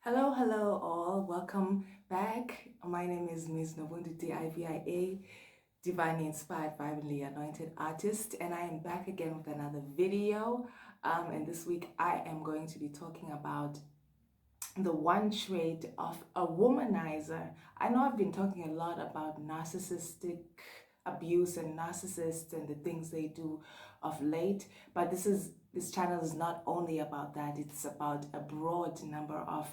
Hello all. Welcome back. My name is MsNoBuntu, DIVIA, Divinely Inspired, Vibrantly Anointed Artist, and I am back again with another video. And this week I am going to be talking about the one trait of a womanizer. I know I've been talking a lot about narcissistic abuse and narcissists and the things they do of late, but this channel is not only about that, it's about a broad number of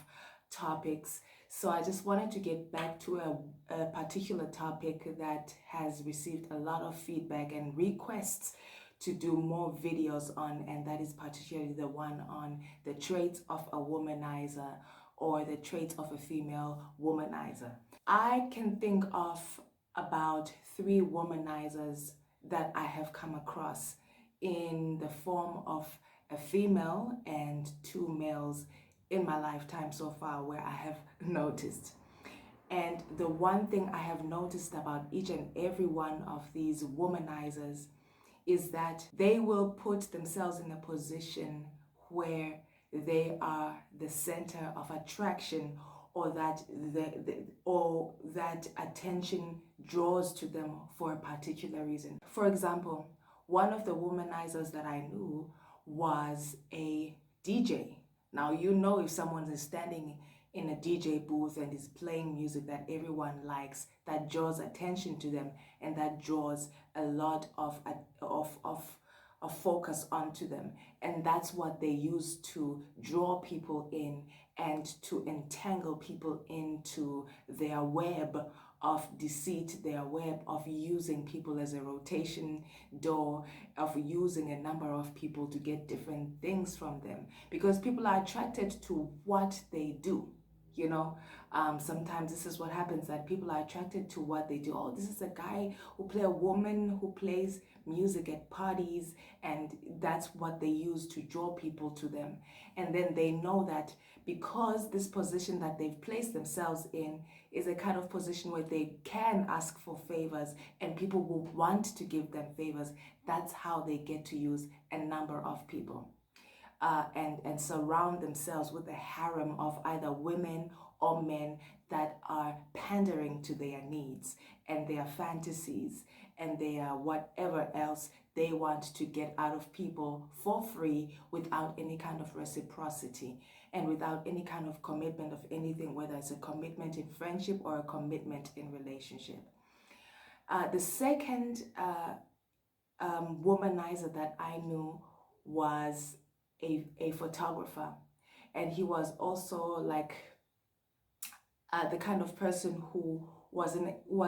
topics. So I just wanted to get back to a particular topic that has received a lot of feedback and requests to do more videos on, and that is particularly the one on the traits of a womanizer or the traits of a female womanizer. I can think of about 3 womanizers that I have come across in the form of a female and 2 males in my lifetime so far where I have noticed. And the one thing I have noticed about each and every one of these womanizers is that they will put themselves in a position where they are the center of attraction, or that that attention draws to them for a particular reason. For example, one of the womanizers that I knew was a DJ. Now, you know, if someone is standing in a DJ booth and is playing music that everyone likes, that draws attention to them, and that draws a lot of focus onto them. And that's what they use to draw people in and to entangle people into their web of deceit, their web of using people as a rotation door, of using a number of people to get different things from them, because people are attracted to what they do. You know, sometimes this is what happens, that people are attracted to what they do. Oh, this is a guy who plays, a woman who plays music at parties, and that's what they use to draw people to them. And then they know that because this position that they've placed themselves in is a kind of position where they can ask for favors and people will want to give them favors, that's how they get to use a number of people. And surround themselves with a harem of either women or men that are pandering to their needs and their fantasies and their whatever else they want to get out of people for free, without any kind of reciprocity and without any kind of commitment of anything, whether it's a commitment in friendship or a commitment in relationship. The second womanizer that I knew was a photographer, and he was also like the kind of person who was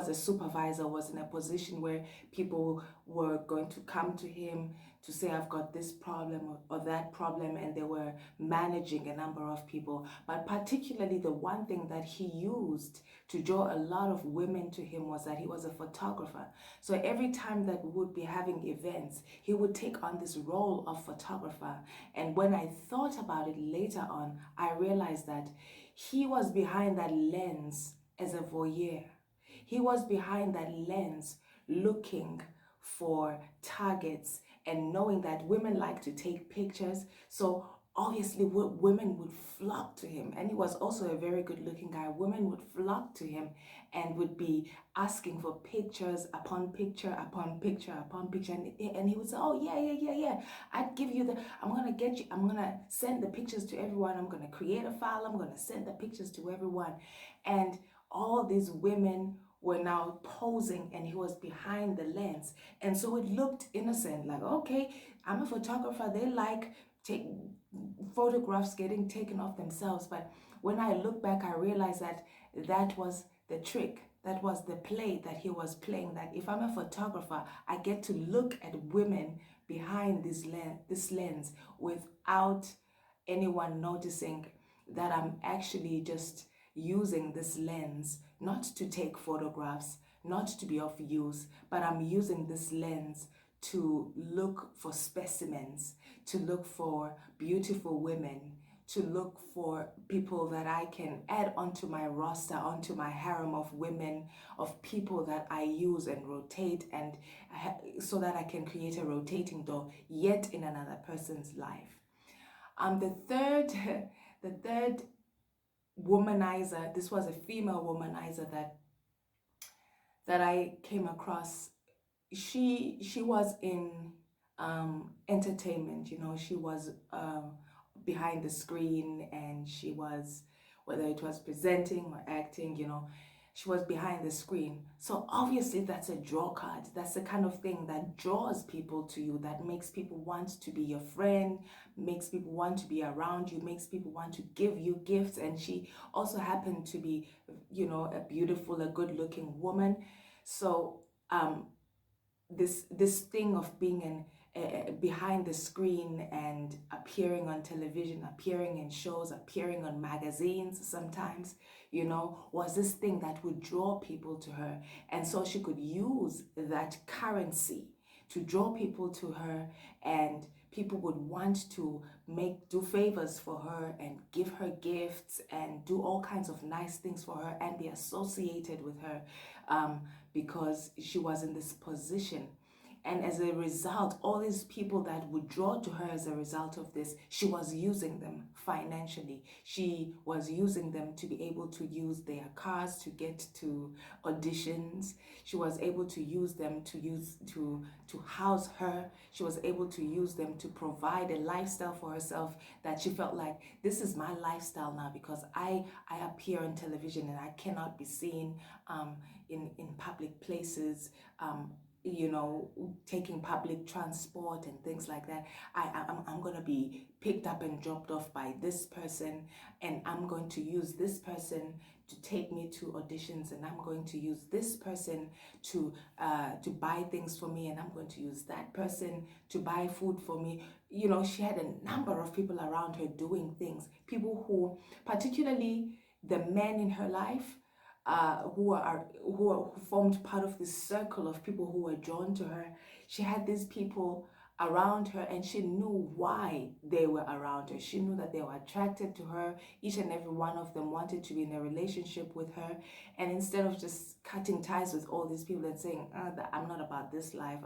a supervisor, was in a position where people were going to come to him to say, I've got this problem or that problem, and they were managing a number of people. But particularly the one thing that he used to draw a lot of women to him was that he was a photographer. So every time that we would be having events, he would take on this role of photographer. And when I thought about it later on, I realized that he was behind that lens as a voyeur. He was behind that lens looking for targets and knowing that women like to take pictures. So obviously women would flock to him, and he was also a very good looking guy. Women would flock to him and would be asking for pictures upon picture upon picture upon picture, and he would say, oh yeah, I'd give you I'm gonna send the pictures to everyone, I'm gonna create a file, I'm gonna send the pictures to everyone. And all these women were now posing, and he was behind the lens, and so it looked innocent, like, okay, I'm a photographer, they like take photographs getting taken of themselves. But when I look back, I realized that that was the trick, that was the play that he was playing, that if I'm a photographer, I get to look at women behind this lens without anyone noticing that I'm actually just using this lens not to take photographs, not to be of use, but I'm using this lens to look for specimens, to look for beautiful women, to look for people that I can add onto my roster, onto my harem of women, of people that I use and rotate, and so that I can create a rotating door yet in another person's life. The third womanizer, this was a female womanizer that I came across. She was in entertainment, you know. She was behind the screen, and she was, whether it was presenting or acting, you know, she was behind the screen. So obviously that's a draw card. That's the kind of thing that draws people to you, that makes people want to be your friend, makes people want to be around you, makes people want to give you gifts. And she also happened to be, you know, a beautiful, a good-looking woman. So this thing of being behind the screen and appearing on television, appearing in shows, appearing on magazines sometimes, you know, was this thing that would draw people to her. And so she could use that currency to draw people to her, and people would want to do favors for her and give her gifts and do all kinds of nice things for her and be associated with her, because she was in this position. And as a result, all these people that would draw to her as a result of this, she was using them financially. She was using them to be able to use their cars to get to auditions. She was able to use them to house her. She was able to use them to provide a lifestyle for herself that she felt like, this is my lifestyle now, because I appear on television and I cannot be seen in public places, you know, taking public transport and things like that. I'm going to be picked up and dropped off by this person, and I'm going to use this person to take me to auditions, and I'm going to use this person to buy things for me, and I'm going to use that person to buy food for me. You know, she had a number of people around her doing things, people who, particularly the men in her life, who formed part of this circle of people who were drawn to her. She had these people around her, and she knew why they were around her. She knew that they were attracted to her. Each and every one of them wanted to be in a relationship with her. And instead of just cutting ties with all these people and saying, I'm not about this life,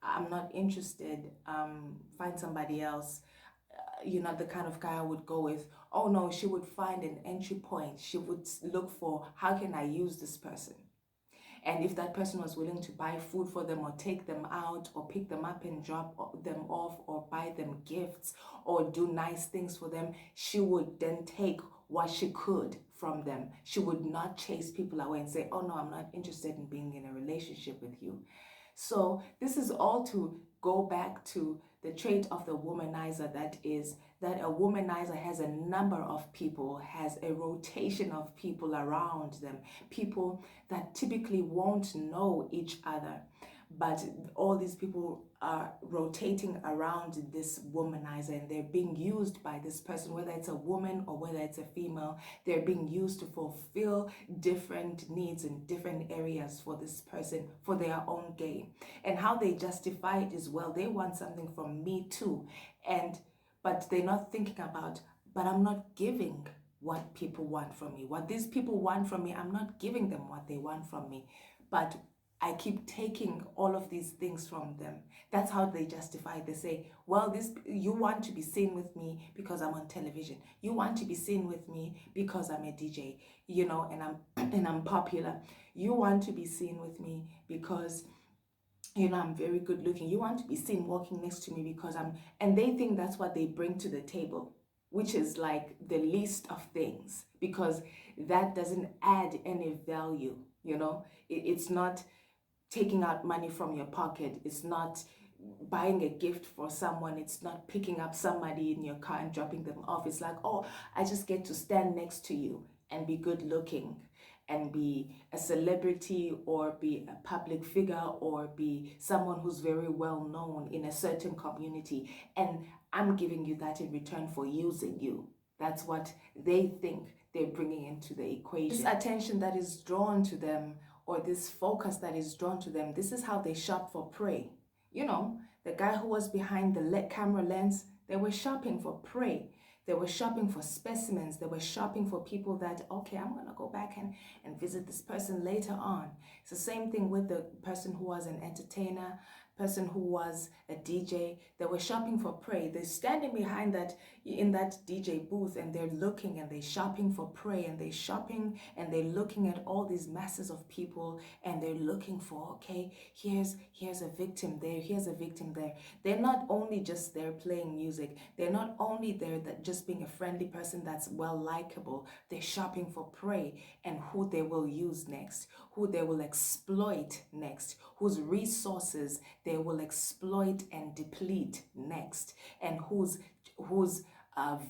I'm not interested, find somebody else, you're not the kind of guy I would go with. Oh no, she would find an entry point. She would look for, how can I use this person? And if that person was willing to buy food for them, or take them out, or pick them up and drop them off, or buy them gifts, or do nice things for them, she would then take what she could from them. She would not chase people away and say, oh no, I'm not interested in being in a relationship with you. So this is all to go back to the trait of the womanizer, that is that a womanizer has a number of people, has a rotation of people around them, people that typically won't know each other, but all these people are rotating around this womanizer, and they're being used by this person, whether it's a woman or whether it's a female. They're being used to fulfill different needs in different areas for this person, for their own gain. And how they justify it is, well, they want something from me too, but they're not thinking about, but I'm not giving what people want from me. What these people want from me, I'm not giving them what they want from me, but I keep taking all of these things from them. That's how they justify it. They say, well, you want to be seen with me because I'm on television. You want to be seen with me because I'm a DJ, you know, and I'm popular. You want to be seen with me because, you know, I'm very good looking. You want to be seen walking next to me because and they think that's what they bring to the table, which is like the least of things, because that doesn't add any value, you know. It's not taking out money from your pocket. It's not buying a gift for someone. It's not picking up somebody in your car and dropping them off. It's like, oh, I just get to stand next to you and be good looking and be a celebrity, or be a public figure, or be someone who's very well known in a certain community, and I'm giving you that in return for using you. That's what they think they're bringing into the equation. This attention that is drawn to them, or this focus that is drawn to them, this is how they shop for prey. You know, the guy who was behind the camera lens, they were shopping for prey. They were shopping for specimens. They were shopping for people that, okay, I'm going to go back and visit this person later on. It's the same thing with the person who was an entertainer, person who was a DJ. They were shopping for prey. They're standing behind that in that DJ booth, and they're looking and they're shopping for prey, and they're shopping and they're looking at all these masses of people, and they're looking for, okay, here's a victim there, here's a victim there. They're not only just there playing music, they're not only there that just being a friendly person that's well likable. They're shopping for prey, and who they will use next, who they will exploit next, whose resources they will exploit and deplete next, and whose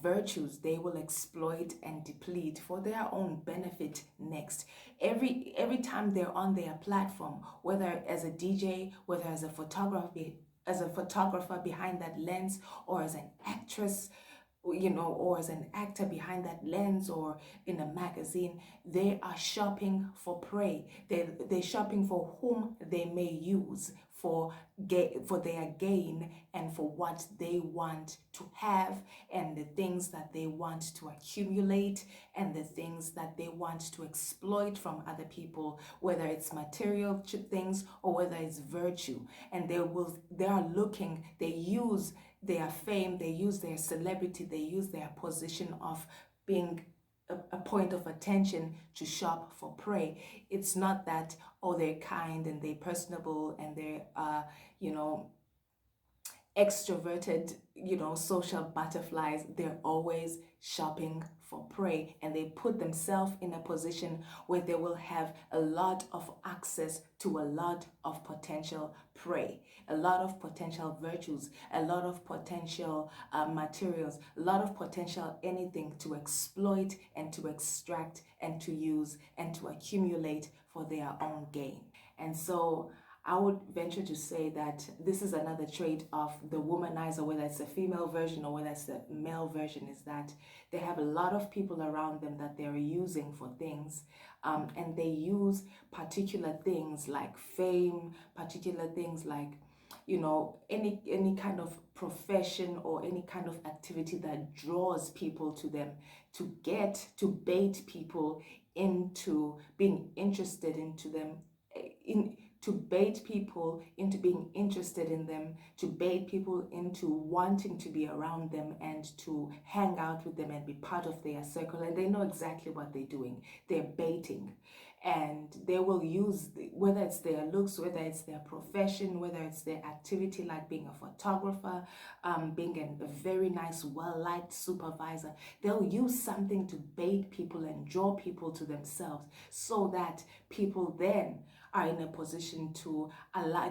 virtues they will exploit and deplete for their own benefit next. Every time they're on their platform, whether as a DJ, whether as a photographer behind that lens, or as an actress, or as an actor behind that lens, or in a magazine, they are shopping for prey. They're shopping for whom they may use for their gain, and for what they want to have, and the things that they want to accumulate, and the things that they want to exploit from other people, whether it's material things or whether it's virtue. And they use their fame, they use their celebrity, they use their position of being a point of attention to shop for prey. It's not that, oh, they're kind and they're personable and they're extroverted, social butterflies. They're always shopping for prey, and they put themselves in a position where they will have a lot of access to a lot of potential prey, a lot of potential virtues, a lot of potential materials, a lot of potential anything to exploit and to extract and to use and to accumulate for their own gain. And so I would venture to say that this is another trait of the womanizer, whether it's a female version or whether it's a male version, is that they have a lot of people around them that they're using for things. And they use particular things like fame, particular things like, any kind of profession or any kind of activity that draws people to them, to bait people into being interested into them, to bait people into being interested in them, to bait people into wanting to be around them and to hang out with them and be part of their circle. And they know exactly what they're doing. They're baiting. And they will use, whether it's their looks, whether it's their profession, whether it's their activity like being a photographer, being a very nice, well-liked supervisor, they'll use something to bait people and draw people to themselves, so that people then are in a position to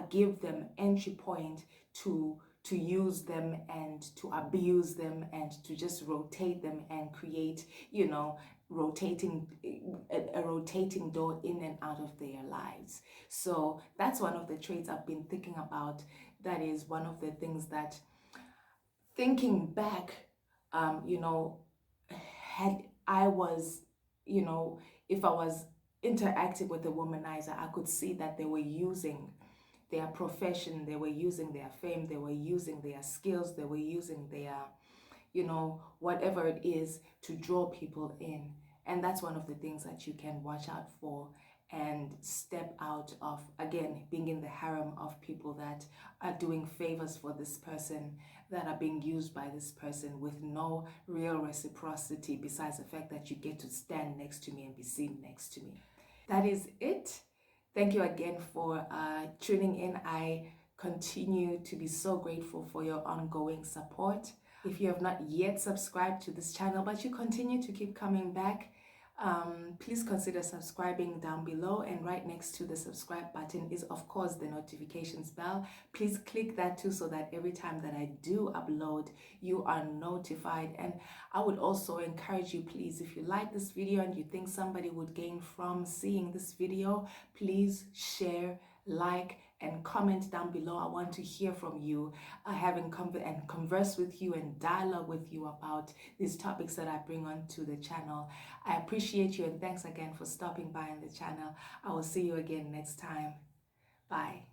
give them entry point to use them and to abuse them and to just rotate them and create, a rotating door in and out of their lives. So that's one of the traits I've been thinking about. That is one of the things that, thinking back, had I was, if I was interacting with a womanizer, I could see that they were using their profession, they were using their fame, they were using their skills, they were using their, whatever it is to draw people in. And that's one of the things that you can watch out for and step out of, again, being in the harem of people that are doing favors for this person, that are being used by this person with no real reciprocity besides the fact that you get to stand next to me and be seen next to me. That is it. Thank you again for tuning in. I continue to be so grateful for your ongoing support. If you have not yet subscribed to this channel, but you continue to keep coming back, please consider subscribing down below, and right next to the subscribe button is of course the notifications bell. Please click that too, so that every time that I do upload, you are notified. And I would also encourage you, please, if you like this video and you think somebody would gain from seeing this video, please share, like, and comment down below. I want to hear from you, and converse with you and dialogue with you about these topics that I bring onto the channel. I appreciate you, and thanks again for stopping by on the channel. I will see you again next time. Bye.